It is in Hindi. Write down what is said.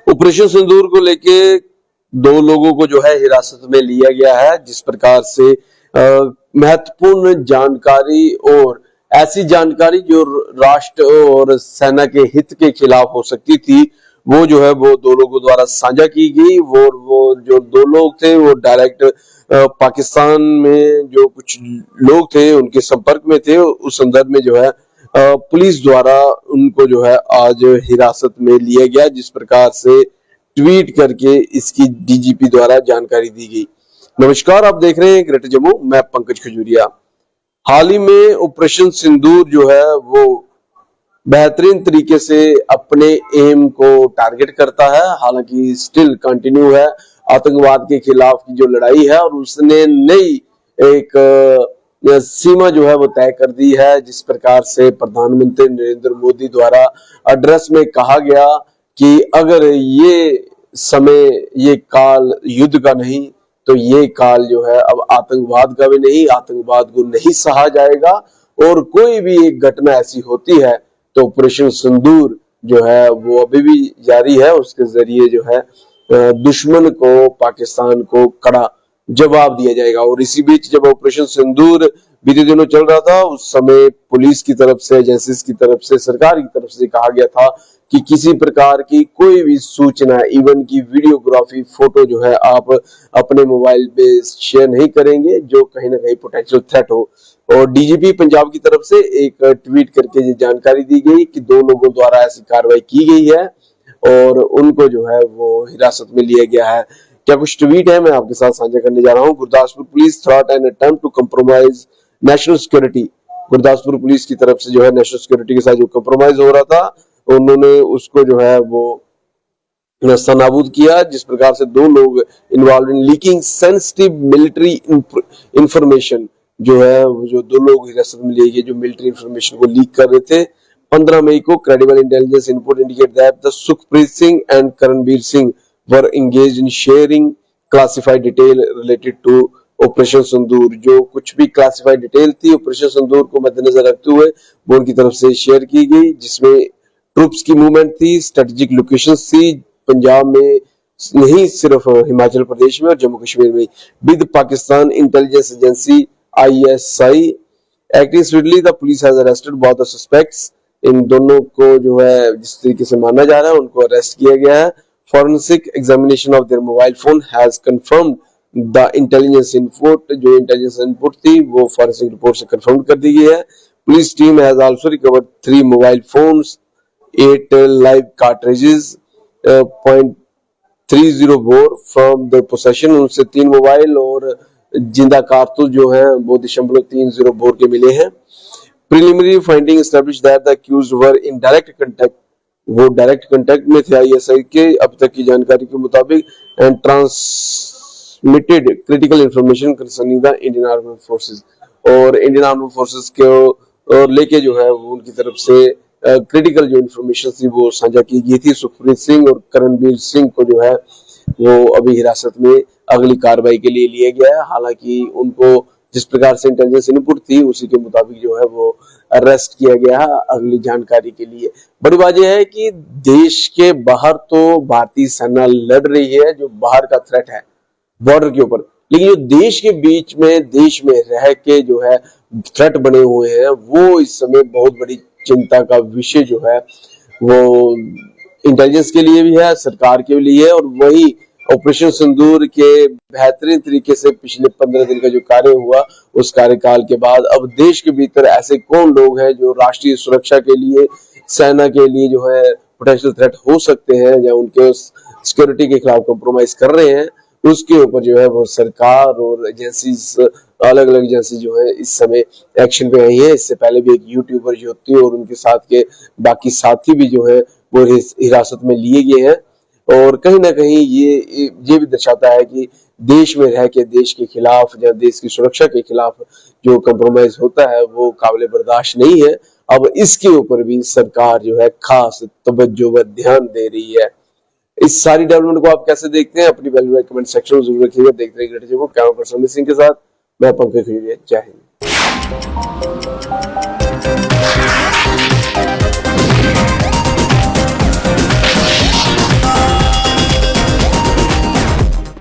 ऑपरेशन सिंदूर को लेके दो लोगों को जो है हिरासत में लिया गया है। जिस प्रकार से महत्वपूर्ण जानकारी और ऐसी जानकारी जो राष्ट्र और सेना के हित के खिलाफ हो सकती थी, वो जो है वो दो लोगों द्वारा साझा की गई। वो जो दो लोग थे वो डायरेक्ट पाकिस्तान में जो कुछ लोग थे उनके संपर्क में थे। उस संदर्भ में जो है पुलिस द्वारा उनको जो है आज हिरासत में लिया गया। जिस प्रकार से ट्वीट करके इसकी डीजीपी द्वारा जानकारी दी गई। नमस्कार, आप देख रहे हैं ग्रेटर जम्मू, मैं पंकज खजूरिया। हाल ही में ऑपरेशन सिंदूर जो है वो बेहतरीन तरीके से अपने एम को टारगेट करता है। हालांकि स्टिल कंटिन्यू है आतंकवाद के खिलाफ की जो लड़ाई है, और उसने नई एक सीमा जो है वो तय कर दी है। जिस प्रकार से प्रधानमंत्री नरेंद्र मोदी द्वारा एड्रेस में कहा गया कि अगर ये समय, ये काल युद्ध का नहीं, तो ये काल जो है अब आतंकवाद का भी नहीं, आतंकवाद को नहीं सहा जाएगा। और कोई भी एक घटना ऐसी होती है तो ऑपरेशन सिंदूर जो है वो अभी भी जारी है। उसके जरिए जो है दुश्मन को, पाकिस्तान को कड़ा जवाब दिया जाएगा। और इसी बीच जब ऑपरेशन सिंदूर बीते दिनों चल रहा था, उस समय पुलिस की तरफ से, एजेंसीज की तरफ से, सरकार की तरफ से कहा गया था कि किसी प्रकार की कोई भी सूचना, इवन की वीडियोग्राफी, फोटो जो है आप अपने मोबाइल पे शेयर नहीं करेंगे जो कहीं ना कहीं पोटेंशियल थ्रेट हो। और डीजीपी पंजाब की तरफ से एक ट्वीट करके ये जानकारी दी गई कि दो लोगों द्वारा ऐसी कार्रवाई की गई है और उनको जो है वो हिरासत में लिया गया है। क्या कुछ ट्वीट है, मैं आपके साथ साझा करने जा रहा हूँ। Gurdaspur police thought an attempt to compromise national security. Gurdaspur police की तरफ से जो है नेशनल सिक्योरिटी के साथ जो कंप्रोमाइज हो रहा था, उन्होंने उसको जो है वो नाबूद किया। जिस प्रकार से दो लोग involve in leaking sensitive military information, जो है जो दो लोग हिरासत में लिए गए जो मिलिट्री इंफॉर्मेशन को लीक कर रहे थे। 15 मई को credible intelligence input indicate that the Sukhpreet Singh and Karanbir Singh were engaged in sharing classified detail related to operation Sindoor. जो कुछ भी क्लासिफाइड डिटेल थी ऑपरेशन सिंदूर को मद्देनजर रखते हुए वो उनकी तरफ से शेयर की गई, जिसमें ट्रूप्स की मूवमेंट थी, स्ट्रेटेजिक लोकेशंस थी पंजाब में नहीं, सिर्फ हिमाचल प्रदेश में और जम्मू कश्मीर में, with Pakistan intelligence agency ISI acting swiftly. The police has arrested both the suspects. इन दोनों को जो है जिस तरीके से माना जा रहा है उनको अरेस्ट किया गया है। Forensic examination of their mobile phone has confirmed the intelligence input. जो इंटेलिजेंस इनपुट थी वो फॉरेंसिक रिपोर्ट से कंफर्म कर दी गई है। Police team has also recovered 3 mobile phones, 8 live cartridges, .304 from the possession. उनसे 3 मोबाइल और जिंदा कारतूस जो है वो 0.304 के मिले हैं। Preliminary finding establish that the accused were in direct contact, वो डायरेक्ट कांटेक्ट में थे ISI के अब तक की जानकारी के मुताबिक, and transmitted critical information concerning the Indian armed forces. और इंडियन आर्म्ड फोर्सेस को लेके जो है वो उनकी तरफ से क्रिटिकल जो इंफॉर्मेशन थी वो साझा की गई थी। सुखप्रीत सिंह और करणबीर सिंह को जो है वो अभी हिरासत में अगली कार्रवाई के लिए लिया गया है। हालांकि उनको जिस प्रकार से इंटेलिजेंस इनपुट थी उसी के मुताबिक जो है वो अरेस्ट किया गया है अगली जानकारी के लिए। बड़ी बात यह है कि देश के बाहर तो भारतीय सेना लड़ रही है, जो बाहर का थ्रेट है बॉर्डर के ऊपर, लेकिन जो देश के बीच में, देश में रह के जो है थ्रेट बने हुए हैं, वो इस समय बहुत बड़ी चिंता का विषय जो है वो इंटेलिजेंस के लिए भी है, सरकार के लिए है। और वही ऑपरेशन सिंदूर के बेहतरीन तरीके से पिछले 15 दिन का जो कार्य हुआ, उस कार्यकाल के बाद अब देश के भीतर ऐसे कौन लोग हैं जो राष्ट्रीय सुरक्षा के लिए, सेना के लिए जो है पोटेंशियल थ्रेट हो सकते हैं या उनके सिक्योरिटी के खिलाफ कॉम्प्रोमाइज कर रहे हैं, उसके ऊपर जो है वो सरकार और एजेंसीज, अलग अलग एजेंसी जो है इस समय एक्शन पे आई है। इससे पहले भी एक यूट्यूबर जो थी और उनके साथ के बाकी साथी भी जो है वो हिरासत में लिए गए हैं। और कहीं ना कहीं ये भी दर्शाता है कि देश में रह के देश के खिलाफ या देश की सुरक्षा के खिलाफ जो कंप्रोमाइज होता है वो काबिल बर्दाश्त नहीं है। अब इसके ऊपर भी सरकार जो है खास तवज्जो व ध्यान दे रही है। इस सारी डेवलपमेंट को आप कैसे देखते हैं, अपनी वैल्यू कमेंट सेक्शन में जरूर रखिएगा। देखते रहिए greater Jammu, camera person Amit Singh के साथ मैं पंकज खजूरिया। जय हिंद।